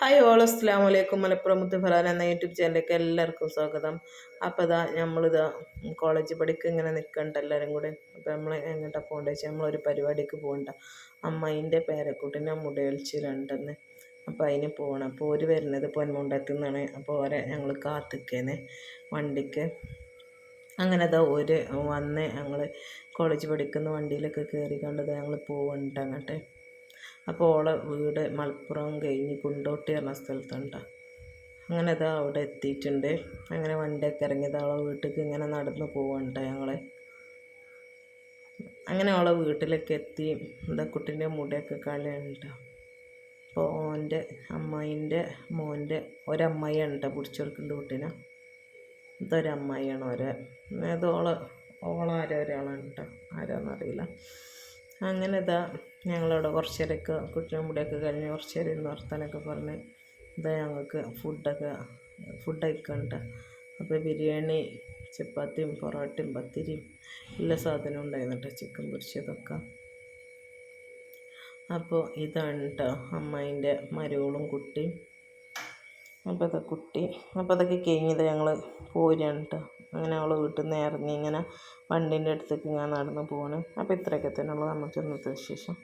Hi all അസ്സലാമു അലൈക്കും. മലപ്പുറം മുത്തുഫലാൻ എന്ന യൂട്യൂബ് ചാനലിലേക്ക് എല്ലാവർക്കും സ്വാഗതം. അപ്പോൾ നമ്മളിതാ കോളേജ് പഠിക്ക് ഇങ്ങനെ നിൽക്കണ്ട എല്ലാവരും കൂടെ. അപ്പോൾ നമ്മൾ എങ്ങോട്ടാണ് പോകേണ്ടത് വെച്ചാൽ നമ്മളൊരു പരിപാടിക്ക് പോകണ്ട. അമ്മേൻ്റെ പേരക്കുട്ടിനെ മുടിയൊലിച്ചിലുണ്ടെന്ന്. അപ്പോൾ അതിന് പോകണം. അപ്പോൾ ഒരു വരുന്നത് പൊന്മുണ്ടത്തു നിന്നാണ്. അപ്പോൾ ഓരെ ഞങ്ങൾ കാത്തിക്കേനെ വണ്ടിക്ക്. അങ്ങനെ ഒരു വന്ന് ഞങ്ങൾ കോളേജ് പഠിക്കുന്ന വണ്ടിയിലൊക്കെ കയറി കണ്ടത് ഞങ്ങൾ പോകണ്ട അങ്ങോട്ട്. അപ്പോൾ ഓളെ വീട് മലപ്പുറം കഴിഞ്ഞ് കുണ്ടോട്ടി പറഞ്ഞ സ്ഥലത്തുണ്ട്. അങ്ങനെ അവിടെ എത്തിയിട്ടുണ്ട്. അങ്ങനെ വണ്ടിയൊക്കെ ഇറങ്ങിയത് അവളെ വീട്ടിലേക്ക് ഇങ്ങനെ നടന്ന് പോകണ്ട ഞങ്ങൾ. അങ്ങനെ അവളെ വീട്ടിലൊക്കെ എത്തി. കുട്ടീൻ്റെ മുടിയൊക്കെ കളയുന്നുണ്ട്. അപ്പോൾ ഓൻ്റെ അമ്മായിൻ്റെ മോൻ്റെ ഒരമ്മായിയാണ് കേട്ടോ പിടിച്ചെടുക്കേണ്ട കുട്ടീനെ. ഇതൊരമ്മായിയാണ് അത് ഓളാരോ ഒരാളാണ് കേട്ടോ, ആരാന്നറിയില്ല. അങ്ങനെ ഞങ്ങളവിടെ കുറച്ച് നേരമൊക്കെ കുട്ടീനെ മുടിയൊക്കെ കഴിഞ്ഞ് കുറച്ച് നേരം ഇന്ന് വർത്താനൊക്കെ പറഞ്ഞ് ഞങ്ങൾക്ക് ഫുഡ് കഴിക്കണ്ട. അപ്പോൾ ബിരിയാണി, ചപ്പാത്തിയും പൊറോട്ടയും പത്തിരിയും എല്ലാ സാധനവും ഉണ്ടായിരുന്നു കേട്ടോ, ചിക്കൻ പൊരിച്ചതൊക്കെ. അപ്പോൾ ഇതാണ് കേട്ടോ അമ്മായിൻ്റെ മരുമോളും കുട്ടിയും. അപ്പോൾ അതൊക്കെ കഴിഞ്ഞത് ഞങ്ങൾ പോരുകയാണ് കേട്ടോ. അങ്ങനെ അവൾ വീട്ടിൽ നിന്ന് ഇറങ്ങി ഇങ്ങനെ വണ്ടീൻ്റെ അടുത്തേക്ക് ഇങ്ങനെ നടന്ന് പോവാണ്. അപ്പോൾ ഇത്രയൊക്കെ തന്നെയുള്ളൂ നമുക്ക് ഇന്നത്തെ വിശേഷം.